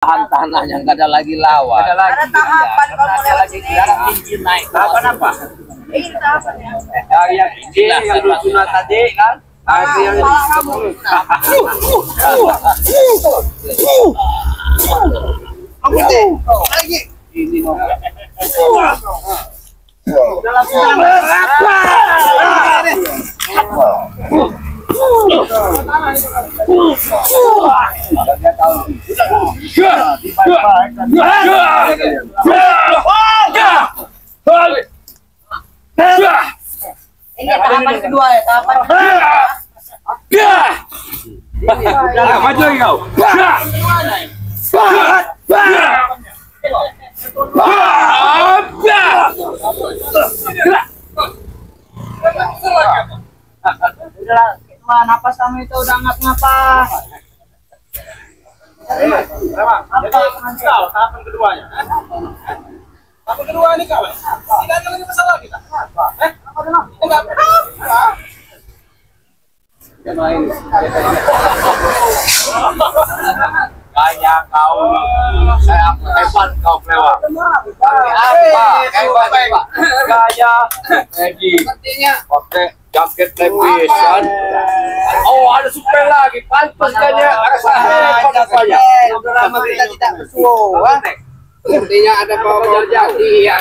Tahan tanahnya nggak ada lagi lawan. Ada lagi. Ada tahapan Karena kalau ada lewat lagi sini. darah tinggi naik. Tahapan apa? Ini tahapan ya. Yang ide yang lucunya tadi kan? Ada yang Malah kamu. Lagi. Ini mau. Ini tahapan kedua ya, tahapan Maju lagi kau. Udah, wah, napas kamu itu udah ngapa-ngapa. Tahapan keduanya. Tahapan kedua ini kawan. Tidak ada lagi masalah kita. Enggak. Kayak kau, saya hebat kau pelewak. Apa? Hebat. Gaya, lagi. Pakai jaket lepis kan. Oh, ada super lagi. Pantas kan ya. Rasa hebat apanya. Udah lama kita tidak bersuara. Sepertinya ada bau jadi ya.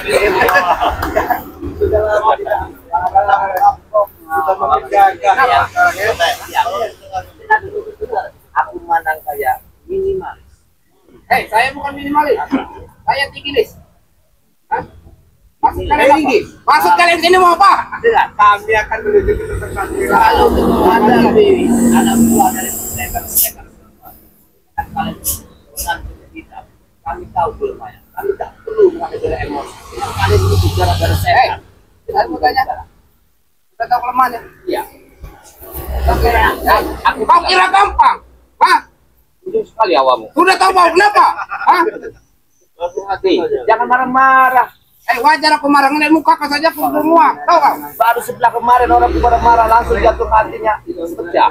Sudah lama tidak. Kita menjaga. Aku mandang kayak minimalis. Saya bukan minimalis. Saya tinggilis. Maksud kalian tinggi. Maksud kalian sini mau apa? Kami akan menuju ke tempat Kalau ada buah dari mereka kalian benar kita. Kami tahu kelemahannya. Kami tak perlu mengambil emosi. Kalian itu gara-gara saya. Saya mau tanya. Kita tahu kelemahannya. Iya. Kau kira gampang? Hah? Ujung sekali awamu. Sudah tahu mau kenapa? Hah? Hati. Jangan marah-marah. Wajar aku marah ngeliat muka kau saja aku semua. Tahu kau? Baru sebelah kemarin orang marah-marah langsung jatuh hatinya. Pecah.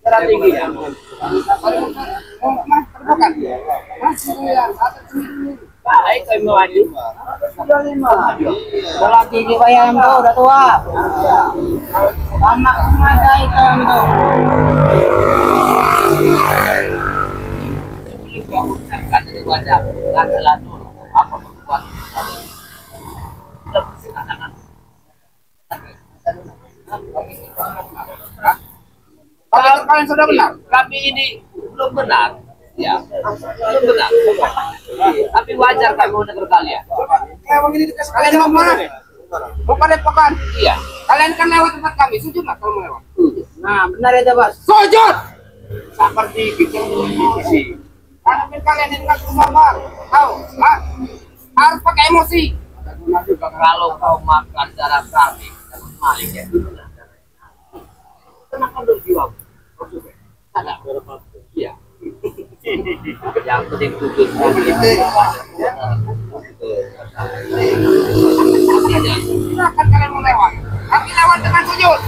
Darah tingginya. Mau terbukan? Baik kami maju. Sudah 5. Bola tinggi bayam tuh udah tua. Lama ada itu tuh. Kan dari wajah. Adalah dulu. Apa membuat lebih anak-anak. Kalian sudah benar. Kami ini belum benar. Ya, belum benar. Tapi wajar kami menegur kalian. Kalian mau mana? Mau pada pokan? Iya. Kalian kan lewat tempat kami, sujud lah kalau mau lewat. Nah, benar ya, Bos. Sujud! Seperti bikin sih. Karena kalian ini nggak sabar. Tahu? Hah? Harus pakai emosi. Kalau kau makan darah kami, malik ya. Kenapa berjiwa? Ada. Iya. Yang penting tujuh. Silakan kalian mau lewat. Tapi lewat dengan sujud.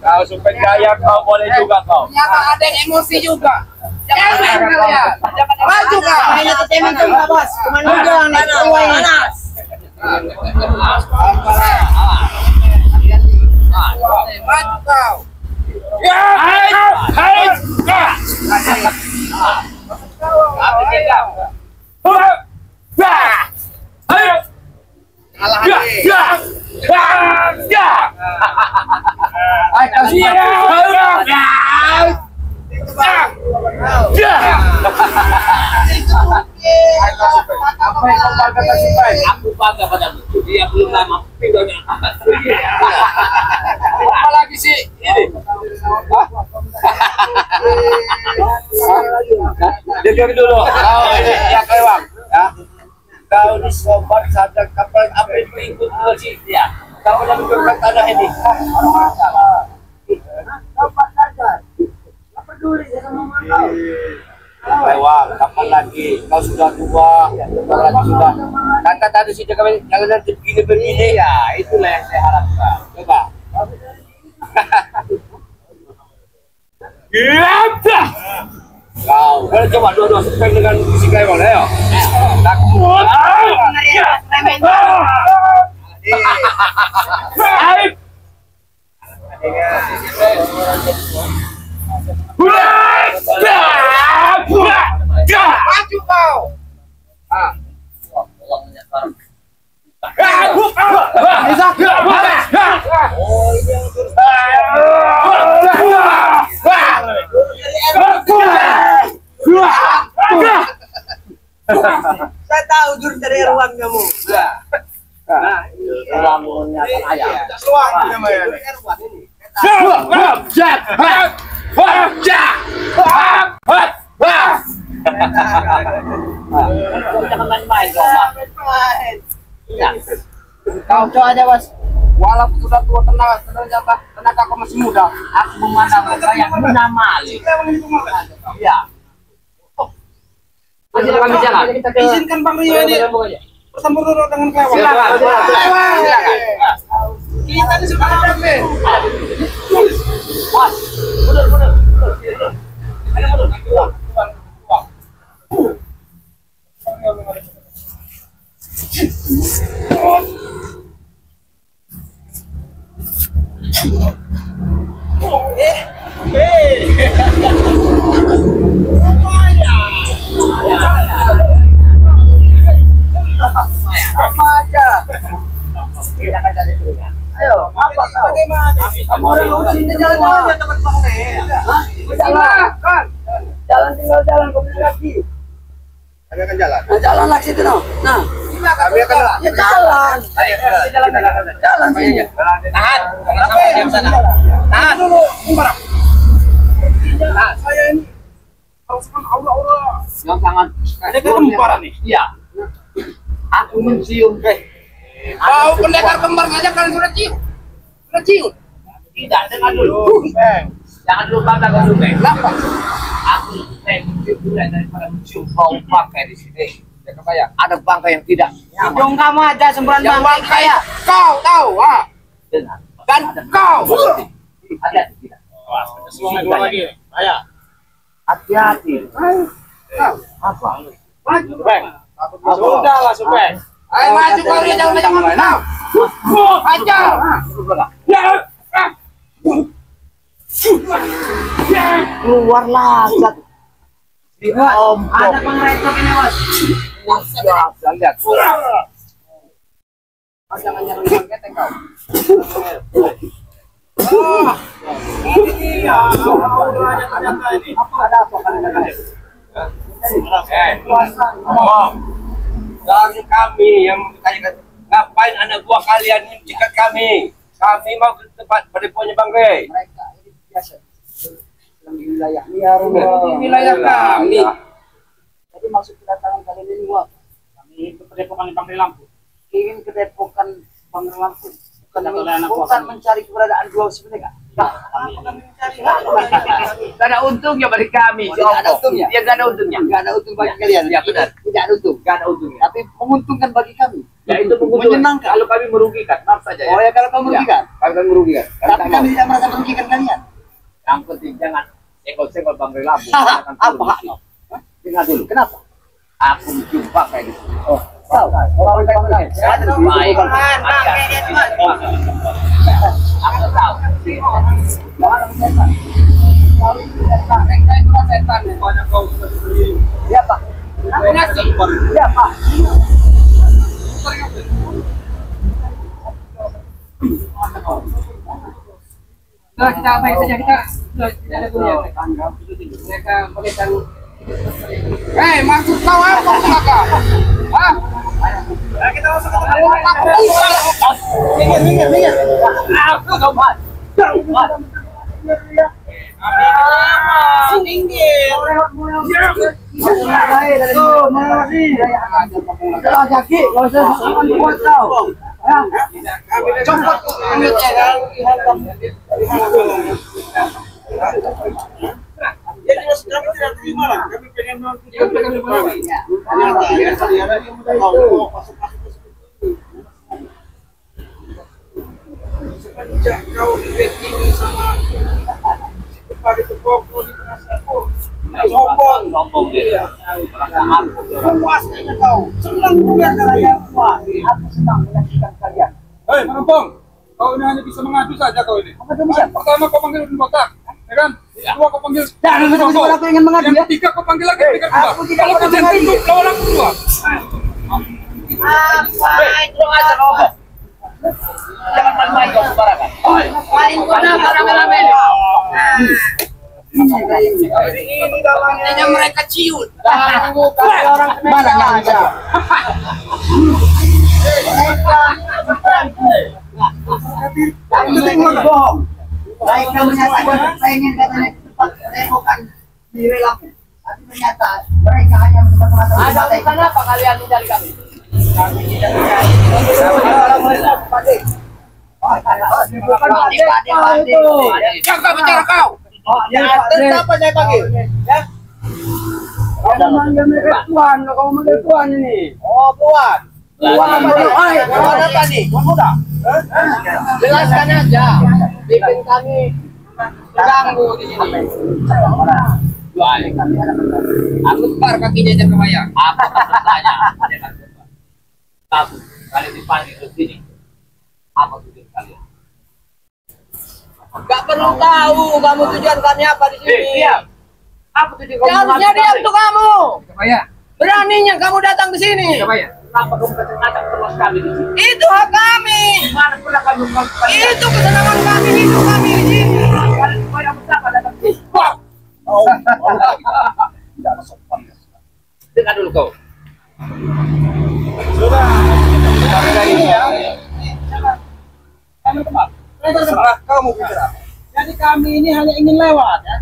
Kau super gaya kau boleh juga kau. Ternyata ada yang emosi juga. Jangan main kalian. Maju kau. Mainnya ke temen tuh, Bos. Kemana aja yang naik tua ini? Maju kau. Ya, hai. Apa tidak? Ayo. Kalah Ya, hati. ya. Ya. Ayo kasih. Ya. Apa yang kau bangga kasih baik? Aku bangga padamu. Dia belum lama pinggangnya angkat. Apa lagi sih? Dengar dulu. Kau ini ya kelewang. Ya. Kau ini sobat sadar kapal apa itu ikut sih ya. Kau yang berkat tanah ini. Sobat saja. Nggak peduli sama mama kau. Kelewang, kapan lagi? Kau sudah tua, kau lagi sudah. Kata tadi sih kami jangan nanti begini ya. Itulah yang saya harapkan. Coba. Kau boleh coba dua-dua spam dengan si Klewang, ayo. Takut. Maju kau. Saya tahu jurus dari Erwan kamu. Lamunnya kan ayam. Suang namanya. Erwan ini. Jangan main-main kau, Mak. Kau coba aja, Bos. Walaupun sudah tua tenaga kau masih muda. Aku memandang kau kayak guna mali. Iya. Masih kami jalan. Izinkan Bang Rio ini bertemu dulu dengan Klewang. Silakan. Kita di sebelah damai. Bos, mundur. Ayo, apa kau? Kamu orang sini jalan-jalan ya teman Bang Ne. Jalan tinggal jalan kau lagi. Kami akan jalan. Nah, jalan lagi situ no. Nah, Kami akan ya jalan. Jalan sini. Tahan. Sampai diam sana. Tahan. Dulu, Umar. Saya ini harus kan aura-aura. Yang sangat. Ini kan kembaran nih. Iya. Aku mencium. Kau pendekar kembar saja kalian sudah cium. Sudah cium. Tidak, dengar dulu. Jangan dulu bangga kau dulu, Bang. Kenapa? Aku mencium mulai daripada mencium bau bangkai di sini. Ya kebayang, ada bangkai yang tidak. Hidung kamu aja semburan Yang bangkai bangkai kau tahu, ah. Dengar. Dan kau. Ada tidak? Semua lagi. Ayo. Hati-hati. Apa? Maju, Bang. Sudahlah, Supeng. Ayo maju kau dia jangan banyak ngomong. Maju. Keluarlah. Om, ada pengeretok ini, Bos. Ya, lihat. Jangan nyerang bangkai kau. Ini dia. Ada apa kan? Dari kami yang bertanya, ngapain anak buah kalian mencegat kami? Kami mau ke tempat padeponya Bang Rey. Mereka ini biasa di wilayah liar. Di wilayah kami. Jadi maksud kedatangan kalian ini Wak, kami ke Padepokan Bang Rey Lampung. Ingin ke Padepokan Bang Rey Lampung. Bukan mencari keberadaan dua sebenarnya. Bukan mencari. Gak ada untungnya bagi kami. Tidak ada untungnya. Ya gak ada untungnya. Enggak ada untung bagi kalian. Ya benar. Tidak ada untung. Gak ada untungnya. Tapi menguntungkan bagi kami. Ya itu menguntungkan. Menyenangkan. Kalau kami merugikan, maaf saja ya. Oh ya kalau kamu merugikan. Kalau kami merugikan. Tapi kami tidak merasa merugikan kalian. Yang penting jangan senggol-senggol Bang Rey Lampung. Apa haknya? Dengar dulu. Kenapa? Aku jumpa kayak gitu. Oh, tahu. Baik. Aku tahu. Ya Pak. Ya Pak. Nah, kita apa saja kita tidak ada gunanya. Mereka memberikan. Maksud kau apa belakang? Hah? Kita masuk ke dalam. Minggir. Aku coba. Minggir. Copot jadi kami tidak terima lah. Kami pengen semenjak kau ini sama Sombong dia. Puasnya kau. Senang bukan kalian semua. Aku senang menyaksikan kalian. Hei, Manampong, kau ini hanya bisa mengadu saja kau ini. Apa bisa? Pertama kau panggil botak, ya kan? Kedua kau panggil. Jangan betul-betul aku ingin mengadu Yang ya. ketiga kau panggil lagi pikir dua. Aku tidak Kalau kau pernah jangan tunduk lawan aku dua. Apa itu aja ngomong? Jangan main-main kau sembarangan. Main kau nama rame-rame. Ini kawannya mereka ciut. Ganggu kali orang Mana yang bisa? Kamu tengok bohong. Mereka menyatakan saya ingin katanya cepat temukan diri lampu. Tapi ternyata mereka hanya mencoba-coba. ada urusan apa kalian mencari kami? Kami tidak mencari. Jangan bicara kau. Siapa saya panggil? Ya. Kamu manggil mereka Tuan, kamu manggil Tuan ini. Oh, Puan. Tuan apa nih? Tuan muda. Jelaskan aja. Pimpin kami ganggu di sini. Aku bar kakinya aja kebayang. Apa maksudnya? Kamu kalian dipanggil ke sini. Apa tujuan kalian? Gak perlu tahu kamu tujuan kami apa di sini. Apa tuh dia Harusnya diam tuh kamu. Kebaya. Beraninya kamu datang ke sini. Kebaya. Kenapa kamu kacang terus kami di sini? Itu hak kami. Mana pernah kamu Itu kesenangan kami, hidup kami di sini. kalian semua yang berapa datang ke sini? Tidak sopan. Dengar dulu kau. Terserah kamu bicara. Jadi kami ini hanya ingin lewat ya.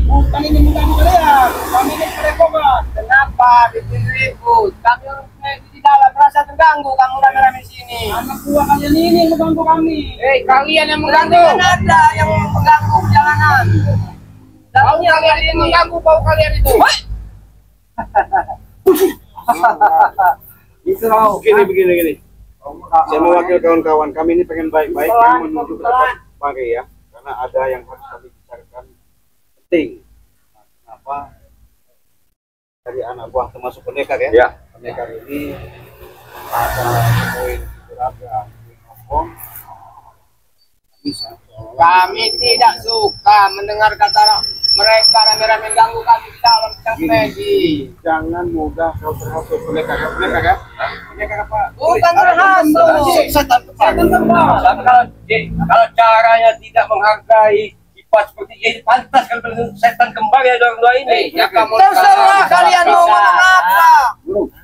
Bukan ingin mengganggu kalian. Kami ingin merepokan. Kenapa bikin ribut? Kami orang di dalam merasa terganggu. Kamu rame-rame di sini. Anak buah kalian ini yang mengganggu kami. Kalian yang mengganggu. Kan ada yang mengganggu perjalanan. Dan kalian ini mengganggu bau kalian itu. Itu Begini. Saya mewakili kawan-kawan kami ini pengen baik-baik, yang menuju ke tempat pakai ya, karena ada yang harus kami bicarakan penting. Nah, kenapa dari anak buah termasuk pendekar ya? Ya. Pendekar ini ada poin surat yang ngomong bisa. Kami tidak suka mendengar kata mereka rame-rame ganggu kami di dalam Pegi. Jangan mudah kau terhasut pendekar ya? Pendekar apa? Bukan terhasut. Setan kembar. Tapi kalau caranya tidak menghargai sifat seperti ini, pantas kalau setan kembar ya orang tua ini. Jaga mulut terserah kalian mau ngomong apa.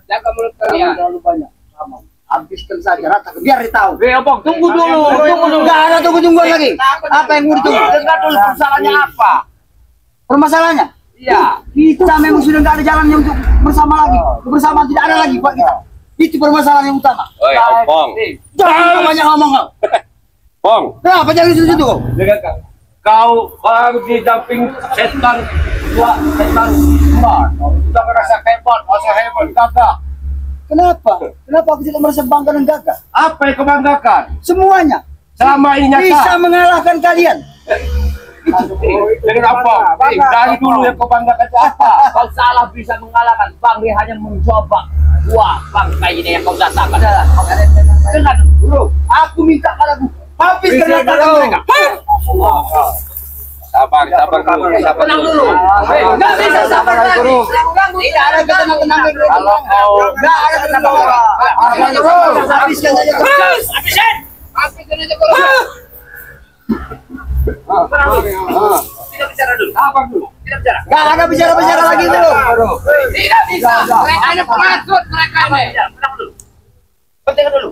Jaga mulut kalian. terlalu banyak. Kamu habiskan saja rata biar ditahu. Abang, tunggu dulu. Enggak ada tunggu lagi. Apa yang mau ditunggu? Dengar dulu permasalahannya apa? Permasalahannya? Iya. Kita memang sudah nggak ada jalannya untuk bersama lagi. Kebersamaan tidak ada lagi buat kita. Itu permasalahan yang utama. Oi, Bong. Jangan banyak ngomong kau. Bong. Kenapa jangan di situ kau? Dengarkan. Kau baru didamping setan kembar. Sudah merasa hebat, gagah. Kenapa? Kenapa aku tidak merasa bangga dan gagah? Apa yang kau banggakan? Semuanya Selama ini bisa nyata. mengalahkan kalian. Dengan apa? Dari dulu yang kau banggakan itu apa? Kau salah bisa mengalahkan. Bang dia hanya mencoba. Wah, bangkai ini yang kau datangkan. Dengar dulu. Aku minta padamu. Habiskan tangan mereka. Sabar dulu. Tenang dulu. Nggak bisa sabar lagi. Tidak ada ketenang-tenang dulu. Kalau kau Nggak ada tenang. Habiskan saja. Habisin. Habisin aja kalau. Tidak bicara dulu. sabar dulu. Tidak bicara. Nggak ada bicara-bicara lagi dulu. Tidak bisa. Mereka ada pengatur mereka ini. Tenang dulu. Hentikan dulu.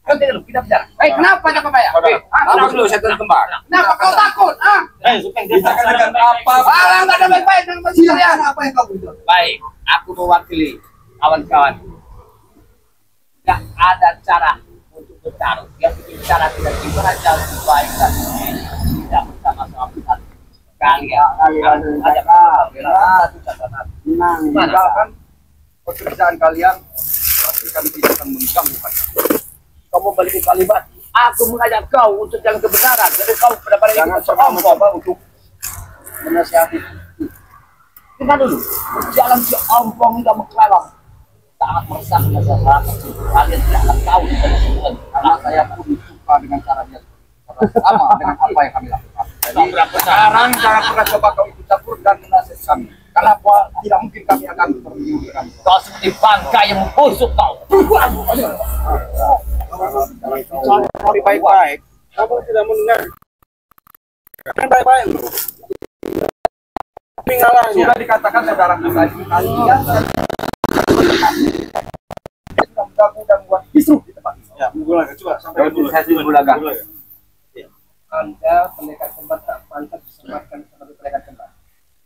Hentikan dulu. Kita bicara. Kenapa jangan bayar? Sabar dulu, setan kembar. Kenapa kau takut? Bicarakan apa? Alah, nggak ada baik-baik dengan kalian. Silakan apa yang kau butuh. Baik, aku mewakili kawan-kawan. Tidak ada cara untuk bertarung. Yang bikin cara tidak gimana cara baik dan tidak bersama-sama kita. Kalian ada satu catatan. Meninggalkan pekerjaan kalian, pasti kami tidak akan mengganggu kalian. Kamu balik kalimat. Aku mengajak kau untuk jalan kebenaran. Jadi kau pada Jangan ikut sombong. coba untuk menasihati. Dengar dulu, jalan si ompong nggak mengkalang. Sangat meresahkan masyarakat. Kalian tidak akan tahu Karena saya pun suka dengan cara dia sama dengan apa yang kami lakukan. Jadi sekarang jangan pernah coba kau ikut campur dan menasihati kami. Kenapa tidak mungkin kami akan bertemu dengan kau seperti bangkai yang membusuk kau. Sorry baik-baik. Kamu tidak mendengar. Kan baik-baik. Tinggalannya. sudah dikatakan saudara kita kalian sudah mengganggu dan buat kisruh di tempat ini. Ya, Bulaga coba sampai dulu. Saya di Bulaga. Anda pendekar kembar tak pantas disematkan sebagai pendekar kembar.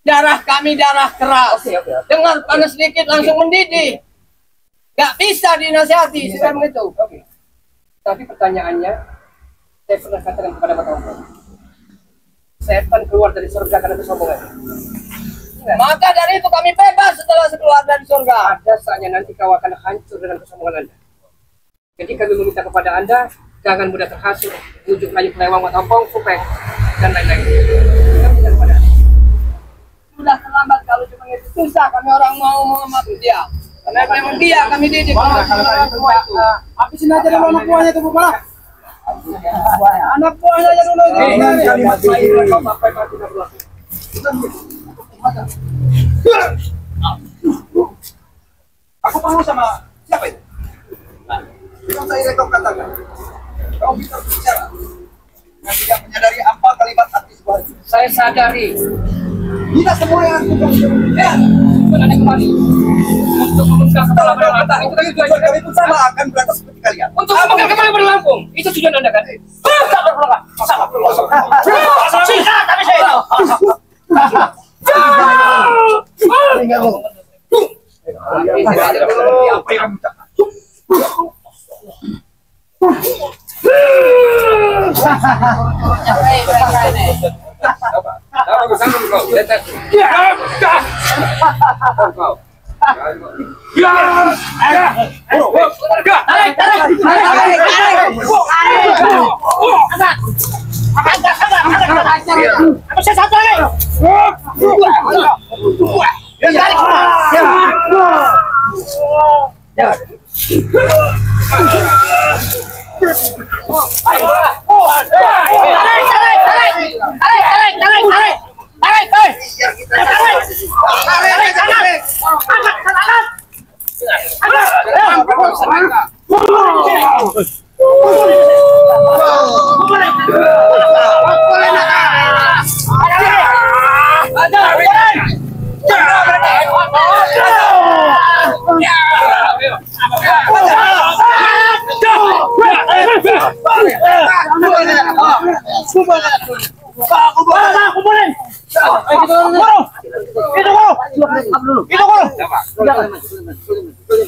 Darah kami darah keras. Oke. Dengar panas sedikit langsung mendidih. Gak bisa dinasihati, sudah begitu. Oke. Tapi pertanyaannya, saya pernah katakan kepada Bapak Ompong, setan keluar dari surga karena kesombongan. Maka dari itu kami bebas setelah keluar dari surga. Ada saatnya nanti kau akan hancur dengan kesombongan Anda. Jadi kami meminta kepada Anda, jangan mudah terhasut, bujuk rayu kelewang Bapak Ompong, supek, dan lain-lain. Kami minta kepada Anda. Sudah terlambat kalau cuma itu susah kami orang mau mengamati dia. Karena memang dia kami didik. Habisin aja dulu anak buahnya tuh, Bapak. Anak buahnya aja dulu. Kalimat saya kau sampaikan tidak berlaku. Aku perlu sama siapa itu? Yang saya kau katakan, kau bisa bicara yang tidak menyadari apa kalimat arti sebuah itu. Saya sadari. Tidak semua yang aku bilang, berada kembali untuk memegang kepala berlampung. Itu kan tujuan kami pun sama akan berantas seperti kalian. Untuk memegang kepala berlampung, itu tujuan Anda kan? Sabar berlampung, sabar berlampung. Singkat tapi saya tahu.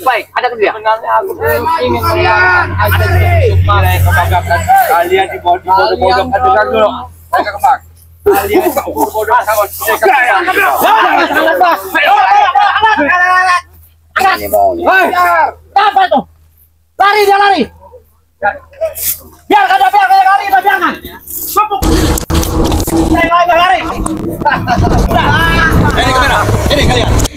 Baik, ada dia. Sebenarnya aku ingin melihat ada nilai kebanggaan kalian di bodoh-bodoh dengar dulu. Mereka kembang. Kalian bodoh kawan. Apa itu? Lari dia lari. Biar kada biar kayak lari jangan. Sumpuk. Saya lari. Ini kamera. Ini kalian.